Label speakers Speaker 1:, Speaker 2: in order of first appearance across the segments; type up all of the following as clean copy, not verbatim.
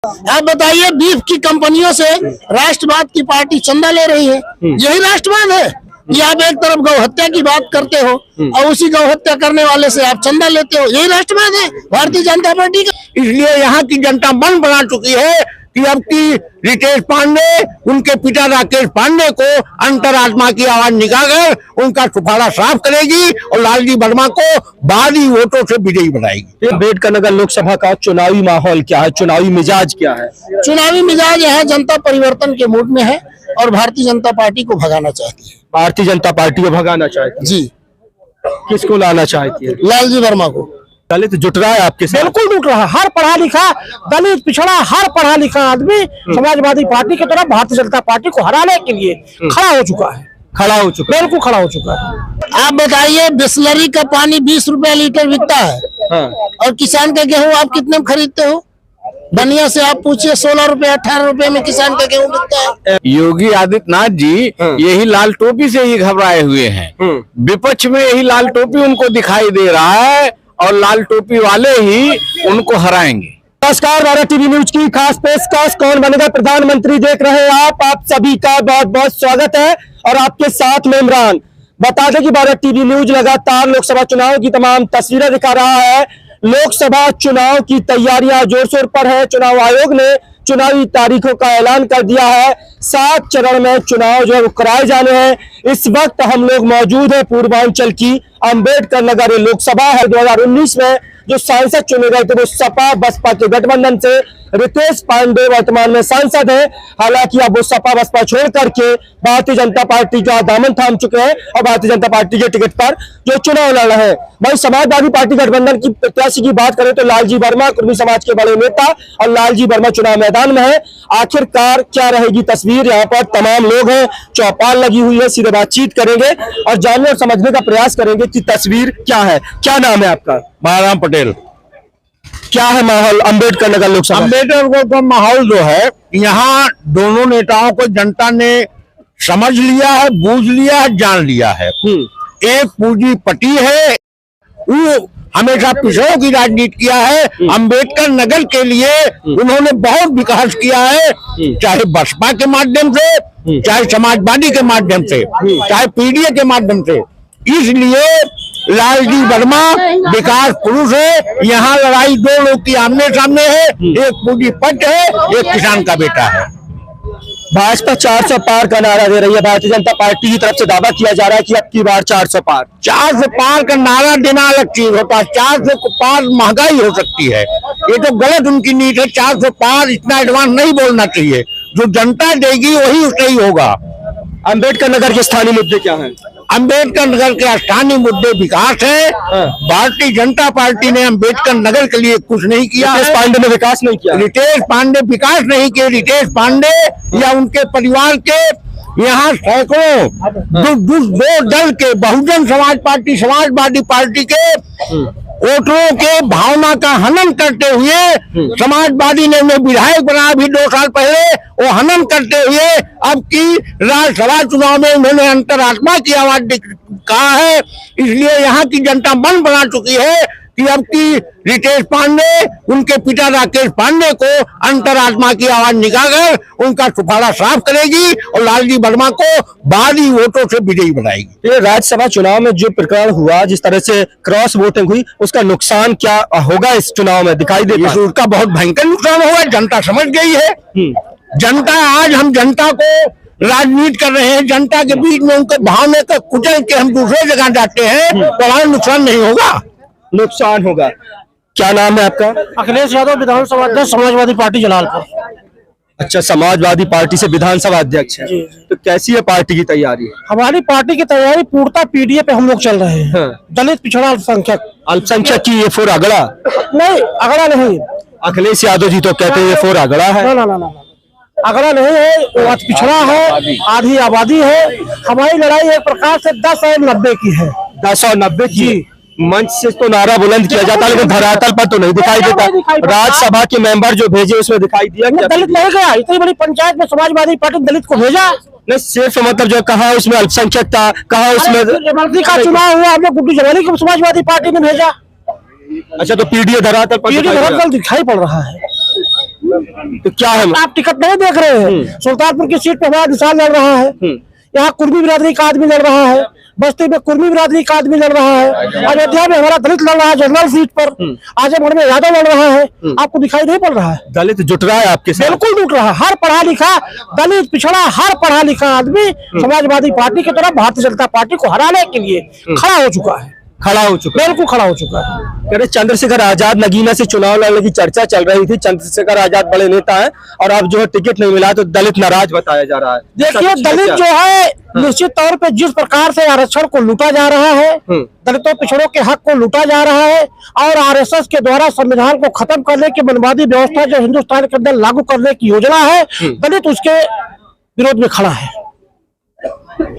Speaker 1: आप बताइए, बीफ की कंपनियों से राष्ट्रवाद की पार्टी चंदा ले रही है, यही राष्ट्रवाद है? कि आप एक तरफ गौ हत्या की बात करते हो और उसी गौ हत्या करने वाले से आप चंदा लेते हो, यही राष्ट्रवाद है भारतीय जनता पार्टी का?
Speaker 2: इसलिए यहाँ की जनता मन बना चुकी है कि अब की रितेश पांडे, उनके पिता राकेश पांडे को अंतरात्मा की आवाज निकालकर उनका सुफाड़ा साफ करेगी और लालजी वर्मा को भारी वोटों से विजयी बनाएगी।
Speaker 3: अम्बेडकर नगर लोकसभा का चुनावी माहौल क्या है, चुनावी मिजाज क्या है?
Speaker 1: चुनावी मिजाज है, जनता परिवर्तन के मूड में है और भारतीय जनता पार्टी को भगाना चाहती है।
Speaker 3: भारतीय जनता पार्टी को भगाना चाहती है
Speaker 1: जी।
Speaker 3: किसको लाना चाहती है?
Speaker 1: लालजी वर्मा को।
Speaker 3: दलित जुट रहा है आपके साथ?
Speaker 4: बिल्कुल जुट रहा है, हर पढ़ा लिखा दलित पिछड़ा हर पढ़ा लिखा आदमी समाजवादी पार्टी की तरफ भारतीय जनता पार्टी को हराने के लिए खड़ा हो चुका है। बिल्कुल खड़ा हो चुका है।
Speaker 1: आप बताइए, बिस्लरी का पानी 20 रुपए लीटर बिकता है।
Speaker 3: हाँ।
Speaker 1: और किसान का गेहूं आप कितने में खरीदते हो? बनिया से आप पूछिए, 16 रुपए 18 रुपए में किसान का गेहूं बिकता है।
Speaker 2: योगी आदित्यनाथ जी यही लाल टोपी से ही घबराए हुए हैं। विपक्ष में यही लाल टोपी उनको दिखाई दे रहा है और लाल टोपी वाले ही उनको हराएंगे।
Speaker 3: नमस्कार, भारत टीवी न्यूज की खास पेशकश कौन बनेगा प्रधानमंत्री देख रहे हैं आप सभी का बहुत बहुत स्वागत है और आपके साथ में इमरान। बता दें कि भारत टीवी न्यूज लगातार लोकसभा चुनाव की तमाम तस्वीरें दिखा रहा है। लोकसभा चुनाव की तैयारियां जोर शोर पर है। चुनाव आयोग ने चुनावी तारीखों का ऐलान कर दिया है। 7 चरण में चुनाव जो है वो कराए जाने हैं। इस वक्त हम लोग मौजूद है पूर्वांचल की अम्बेडकर नगर लोकसभा है। 2019 में जो सांसद चुने गए थे वो सपा बसपा के गठबंधन से रितेश पांडे वर्तमान में सांसद है। हालांकि अब वो सपा बसपा छोड़ करके भारतीय जनता पार्टी का दामन थाम चुके हैं और भारतीय जनता पार्टी के टिकट पर जो चुनाव लड़ रहे हैं। वही समाजवादी पार्टी गठबंधन की प्रत्याशी की बात करें तो लालजी वर्मा कुर्मी समाज के बड़े नेता और लालजी वर्मा चुनाव मैदान में है। आखिरकार क्या रहेगी तस्वीर? यहाँ पर तमाम लोग हैं, चौपाल लगी हुई है, सीधे बातचीत करेंगे और जानने और समझने का प्रयास करेंगे कि तस्वीर क्या है। क्या नाम है आपका?
Speaker 2: महाराम पटेल।
Speaker 3: क्या है माहौल अम्बेडकर नगर लोकसभा?
Speaker 2: अम्बेडकर को माहौल जो है, यहाँ दोनों नेताओं को जनता ने समझ लिया है, बूझ लिया है, जान लिया है। एक पूंजीपति है, वो हमेशा पिछड़ों की राजनीति किया है। अम्बेडकर नगर के लिए उन्होंने बहुत विकास किया है, चाहे बसपा के माध्यम से, चाहे समाजवादी के माध्यम से, चाहे पीडीए के माध्यम से। इसलिए लालजी वर्मा विकास पुरुष है। यहाँ लड़ाई दो लोग की आमने सामने है, एक पूंजीपति है, एक किसान का बेटा है।
Speaker 3: भाजपा 400 पार का नारा दे रही है। भारतीय जनता पार्टी की तरफ से दावा किया जा रहा है कि अब की बार 400 पार।
Speaker 2: 400 पार का नारा देना अलग चीज होता है, 400 को पार महंगाई हो सकती है। ये तो गलत उनकी नीति है। 400 पार इतना एडवांस नहीं बोलना चाहिए, जो जनता देगी वही सही होगा।
Speaker 3: अम्बेडकर नगर के स्थानीय मुद्दे क्या हैं?
Speaker 2: अम्बेडकर नगर के स्थानीय मुद्दे विकास है। भारतीय जनता पार्टी ने अम्बेडकर नगर के लिए कुछ नहीं किया।
Speaker 3: रितेश पांडे ने विकास नहीं किया।
Speaker 2: रितेश पांडे विकास नहीं किए। रितेश पांडे या उनके परिवार के यहाँ सैकड़ों दो दल के बहुजन समाज पार्टी, समाजवादी पार्टी के वोटरों के भावना का हनन करते हुए समाजवादी ने उन्हें विधायक बनाया भी 2 साल पहले। वो हनन करते हुए अब की राज्यसभा चुनाव में उन्होंने अंतरात्मा की आवाज कहा है। इसलिए यहाँ की जनता मन बना चुकी है कि अब की रितेश पांडे, उनके पिता राकेश पांडे को अंतरात्मा की आवाज निकालकर उनका सुफाड़ा साफ करेगी और लालजी वर्मा को भारी वोटों से विजयी बनाएगी।
Speaker 3: ये राज्यसभा चुनाव में जो प्रकरण हुआ, जिस तरह से क्रॉस वोटिंग हुई, उसका नुकसान क्या होगा इस चुनाव में दिखाई देता है?
Speaker 2: उसका बहुत भयंकर नुकसान होगा। जनता समझ गई है। जनता आज हम जनता को राजनीति कर रहे हैं, जनता के बीच में उनके भावना का कुचल के हम दूसरे जगह जाते हैं तो हमारा नुकसान नहीं होगा।
Speaker 3: नुकसान होगा। क्या नाम है आपका?
Speaker 4: अखिलेश यादव, विधानसभा अध्यक्ष, समाजवादी पार्टी जलालपुर।
Speaker 3: अच्छा, समाजवादी पार्टी से विधानसभा अध्यक्ष है। तो कैसी है पार्टी की तैयारी?
Speaker 4: हमारी पार्टी की तैयारी पूर्णतः पीडीए पे हम लोग चल रहे हैं। दलित पिछड़ा अल्पसंख्यक
Speaker 3: की ये 4 अगड़ा
Speaker 4: नहीं, अगड़ा नहीं।
Speaker 3: अखिलेश यादव जी तो कहते हैं ये 4 अगड़ा है।
Speaker 4: ना, अगड़ा नहीं है, वो पिछड़ा है, आधी आबादी है। हमारी लड़ाई एक प्रकार से 10 और 90 की है।
Speaker 3: 10 और 90 की। मंच से तो नारा बुलंद किया जाता है, लेकिन धरातल पर तो नहीं दिखाई देता। राज्यसभा के मेंबर जो भेजे उसमें दिखाई दिया।
Speaker 4: दलित नहीं गया, इतनी बड़ी पंचायत में समाजवादी पार्टी दलित को भेजा
Speaker 3: नहीं? सिर्फ मतलब जो कहा उसमें अल्पसंख्यक था, कहा उसमें
Speaker 4: जमानती का चुनाव हुआ, हमने गुड्डू जमानी को समाजवादी पार्टी ने भेजा।
Speaker 3: अच्छा, तो पीडीए धरातल पर
Speaker 4: दिखाई पड़ रहा है।
Speaker 3: तो क्या है?
Speaker 4: आप टिकट नहीं देख रहे हैं। सुल्तानपुर की सीट पे हमारा निशान लड़ रहा है, यहाँ कुर्मी बिरादरी का आदमी लड़ रहा है, बस्ती में कुर्मी बिरादरी का आदमी लड़ रहा है, अयोध्या में हमारा दलित लड़ रहा है जनरल सीट पर, आजमगढ़ में यादव लड़ रहा है। आपको दिखाई नहीं पड़ रहा है?
Speaker 3: दलित जुट रहा है आपके साथ?
Speaker 4: बिल्कुल जुट रहा है। हर पढ़ा लिखा दलित पिछड़ा हर पढ़ा लिखा आदमी समाजवादी पार्टी की तरफ भारतीय जनता पार्टी को हराने के लिए खड़ा हो चुका है। बिल्कुल खड़ा हो चुका है।
Speaker 3: कह रहे चंद्रशेखर आजाद नगीना से चुनाव लड़ने की चर्चा चल रही थी। चंद्रशेखर आजाद बड़े नेता हैं और अब जो है टिकट नहीं मिला तो दलित नाराज बताया जा रहा है।
Speaker 4: देखिए, दलित जो है निश्चित तौर पे जिस प्रकार से आरक्षण को लूटा जा रहा है, दलितों पिछड़ों के हक को लूटा जा रहा है और आरएसएस के द्वारा संविधान को खत्म करने की मनवादी व्यवस्था जो हिंदुस्तान के अंदर लागू करने की योजना है, दलित उसके विरोध में खड़ा है।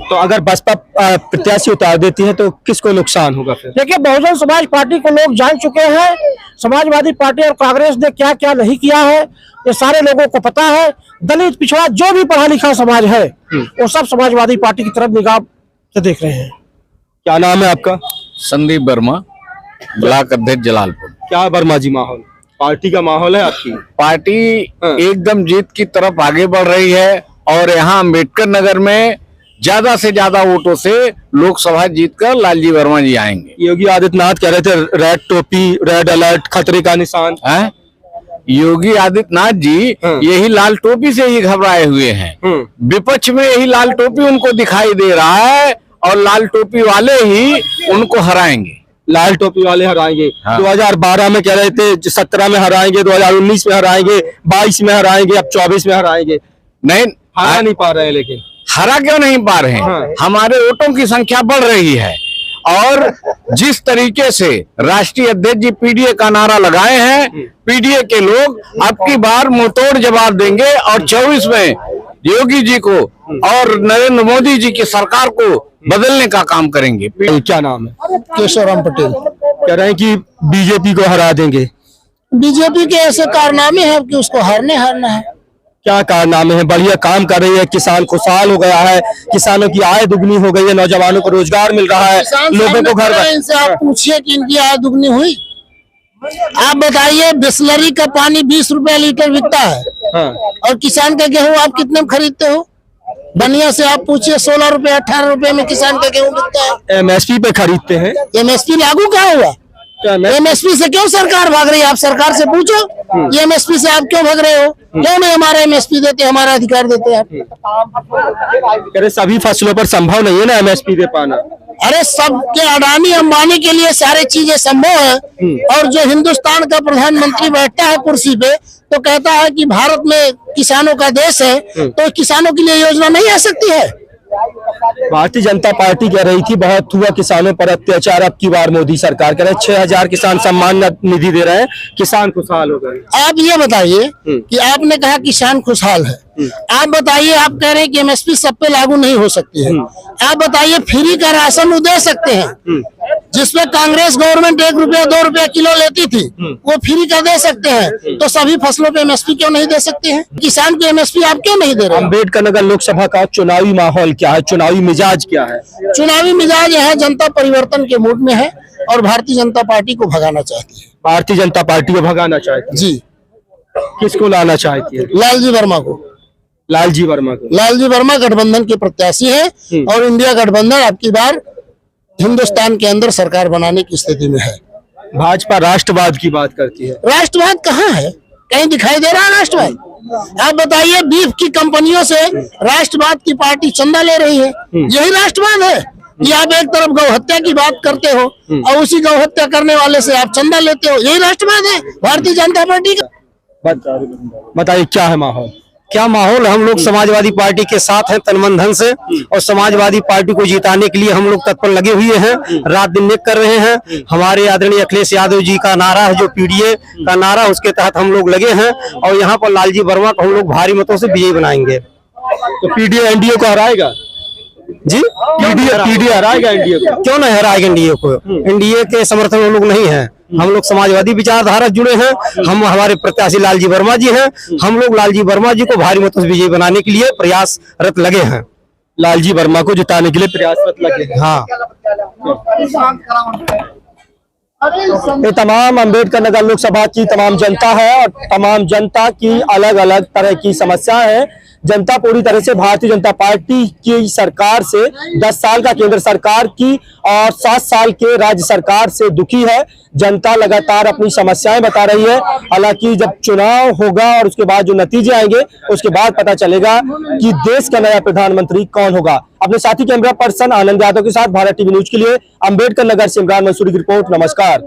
Speaker 3: तो अगर बसपा प्रत्याशी उतार देती है तो किसको नुकसान होगा फिर?
Speaker 4: देखिए, बहुजन समाज पार्टी को लोग जान चुके हैं। समाजवादी पार्टी और कांग्रेस ने क्या क्या नहीं किया है ये सारे लोगों को पता है। दलित पिछड़ा जो भी पढ़ा लिखा समाज है वो सब समाजवादी पार्टी की तरफ निगाह से देख रहे हैं।
Speaker 3: क्या नाम है आपका?
Speaker 5: संदीप वर्मा, ब्लॉक अध्यक्ष जलालपुर।
Speaker 3: क्या वर्मा जी माहौल, पार्टी का माहौल है आपकी?
Speaker 5: पार्टी एकदम जीत की तरफ आगे बढ़ रही है और यहाँ अम्बेडकर नगर में ज्यादा से ज्यादा वोटों से लोकसभा जीतकर लालजी वर्मा जी आएंगे।
Speaker 3: योगी आदित्यनाथ कह रहे थे रेड टोपी, रेड अलर्ट, खतरे का निशान
Speaker 5: है। योगी आदित्यनाथ जी यही लाल टोपी से ही घबराए हुए हैं। विपक्ष में यही लाल टोपी उनको दिखाई दे रहा है और लाल टोपी वाले ही उनको हराएंगे।
Speaker 3: लाल टोपी वाले हराएंगे। हाँ। 2012 में कह रहे थे, 17 में हराएंगे, 2019 में हराएंगे, 22 में हराएंगे, अब 24 में हराएंगे।
Speaker 5: नहीं,
Speaker 3: हरा नहीं पा रहे हैं। लेकिन
Speaker 5: हरा क्यों नहीं पा रहे हैं? हाँ। हमारे वोटों की संख्या बढ़ रही है और जिस तरीके से राष्ट्रीय अध्यक्ष जी पीडीए का नारा लगाए हैं, पीडीए के लोग अब की बार मुंहतोड़ जवाब देंगे और 24 में योगी जी को और नरेंद्र मोदी जी की सरकार को बदलने का काम करेंगे।
Speaker 3: क्या नाम है?
Speaker 1: केशवराम पटेल।
Speaker 3: कह रहे हैं कि बीजेपी को हरा देंगे।
Speaker 1: बीजेपी के ऐसे कारनामे हैं कि उसको हारना है।
Speaker 3: क्या कारनामे हैं? बढ़िया काम कर रही है, किसान खुशहाल हो गया है, किसानों की आय दुगनी हो गई है, नौजवानों को रोजगार मिल रहा है, लोगों को घर।
Speaker 1: इनसे आप पूछिए कि इनकी आय दुगनी हुई? आप बताइए, बिस्लरी का पानी 20 रुपए लीटर बिकता है। हाँ। और किसान का गेहूं आप कितने में खरीदते हो? बनिया से आप पूछिए, 16 रुपए 18 रुपए में किसान का गेहूं बिकता है।
Speaker 3: एमएसपी पे खरीदते हैं।
Speaker 1: एमएसपी लागू क्या हुआ? एमएसपी से क्यों सरकार भाग रही है? आप सरकार से पूछो, ये एमएसपी से आप क्यों भाग रहे हो? क्यों नहीं हमारा एमएसपी देते, हमारा अधिकार देते आप?
Speaker 3: अरे सभी फसलों पर संभव नहीं है ना एमएसपी दे पाना।
Speaker 1: अरे सबके अडानी अंबानी के लिए सारी चीजें संभव है। और जो हिंदुस्तान का प्रधानमंत्री बैठता है कुर्सी पे तो कहता है कि भारत में किसानों का देश है, तो किसानों के लिए योजना नहीं आ सकती है?
Speaker 3: भारतीय जनता पार्टी कह रही थी बहुत हुआ किसानों पर अत्याचार, अब की बार मोदी सरकार कह रहे 6000 किसान सम्मान निधि दे रहे हैं, किसान खुशहाल हो गए।
Speaker 1: आप ये बताइए कि आपने कहा किसान खुशहाल है, आप बताइए, आप कह रहे हैं कि एमएसपी सब पे लागू नहीं हो सकती है। आप बताइए, फ्री का राशन वो दे सकते हैं जिसमें कांग्रेस गवर्नमेंट 1 रुपया 2 रुपया किलो लेती थी, वो फ्री का दे सकते हैं, तो सभी फसलों पे एमएसपी क्यों नहीं दे सकते हैं? किसान को एमएसपी आप क्यों नहीं दे रहे?
Speaker 3: अम्बेडकर नगर लोकसभा का चुनावी माहौल क्या है, चुनावी मिजाज क्या है?
Speaker 1: चुनावी मिजाज है, जनता परिवर्तन के मूड में है और भारतीय जनता पार्टी को भगाना चाहती है।
Speaker 3: भारतीय जनता पार्टी को भगाना चाहती है
Speaker 1: जी।
Speaker 3: किसको लाना चाहती है?
Speaker 1: लालजी वर्मा को।
Speaker 3: लालजी वर्मा को।
Speaker 1: लालजी वर्मा गठबंधन के प्रत्याशी है और इंडिया गठबंधन अब की बार हिंदुस्तान के अंदर सरकार बनाने की स्थिति में है।
Speaker 3: भाजपा राष्ट्रवाद की बात करती है।
Speaker 1: राष्ट्रवाद कहाँ है? कहीं दिखाई दे रहा है राष्ट्रवाद? आप बताइए, बीफ की कंपनियों से राष्ट्रवाद की पार्टी चंदा ले रही है, यही राष्ट्रवाद है? कि आप एक तरफ गौ हत्या की बात करते हो और उसी गौ हत्या करने वाले से आप चंदा लेते हो, यही राष्ट्रवाद है भारतीय जनता पार्टी का?
Speaker 3: बताइए क्या है माहौल?
Speaker 2: क्या माहौल? हम लोग समाजवादी पार्टी के साथ हैं तन मन धन से और समाजवादी पार्टी को जिताने के लिए हम लोग तत्पर लगे हुए हैं, रात दिन एक कर रहे हैं। हमारे आदरणीय अखिलेश यादव जी का नारा है जो पीडीए का नारा, उसके तहत हम लोग लगे हैं और यहाँ पर लालजी वर्मा को हम लोग भारी मतों से विजयी बनाएंगे।
Speaker 3: तो पीडीए एनडीए को हराएगा
Speaker 2: जी?
Speaker 3: पीडीए हराएगा एनडीए को?
Speaker 2: क्यों नहीं हराएगा एनडीए को? एनडीए के समर्थन हम लोग नहीं है, हम लोग समाजवादी विचारधारा जुड़े हैं। हम हमारे प्रत्याशी लालजी वर्मा जी हैं, हम लोग लालजी वर्मा जी को भारी मतों से विजयी बनाने के लिए प्रयासरत लगे हैं।
Speaker 3: लालजी वर्मा को जिताने के लिए प्रयासरत लगे हैं।
Speaker 2: हाँ।
Speaker 3: ये तमाम अंबेडकर नगर लोकसभा की तमाम जनता है और तमाम जनता की अलग अलग तरह की समस्याएं हैं। जनता पूरी तरह से भारतीय जनता पार्टी की सरकार से 10 साल का केंद्र सरकार की और 7 साल के राज्य सरकार से दुखी है। जनता लगातार अपनी समस्याएं बता रही है। हालांकि जब चुनाव होगा और उसके बाद जो नतीजे आएंगे उसके बाद पता चलेगा कि देश का नया प्रधानमंत्री कौन होगा। अपने साथी कैमरा पर्सन आनंद यादव के साथ भारत टीवी न्यूज के लिए अंबेडकर नगर से इमरान मंसूरी की रिपोर्ट। नमस्कार।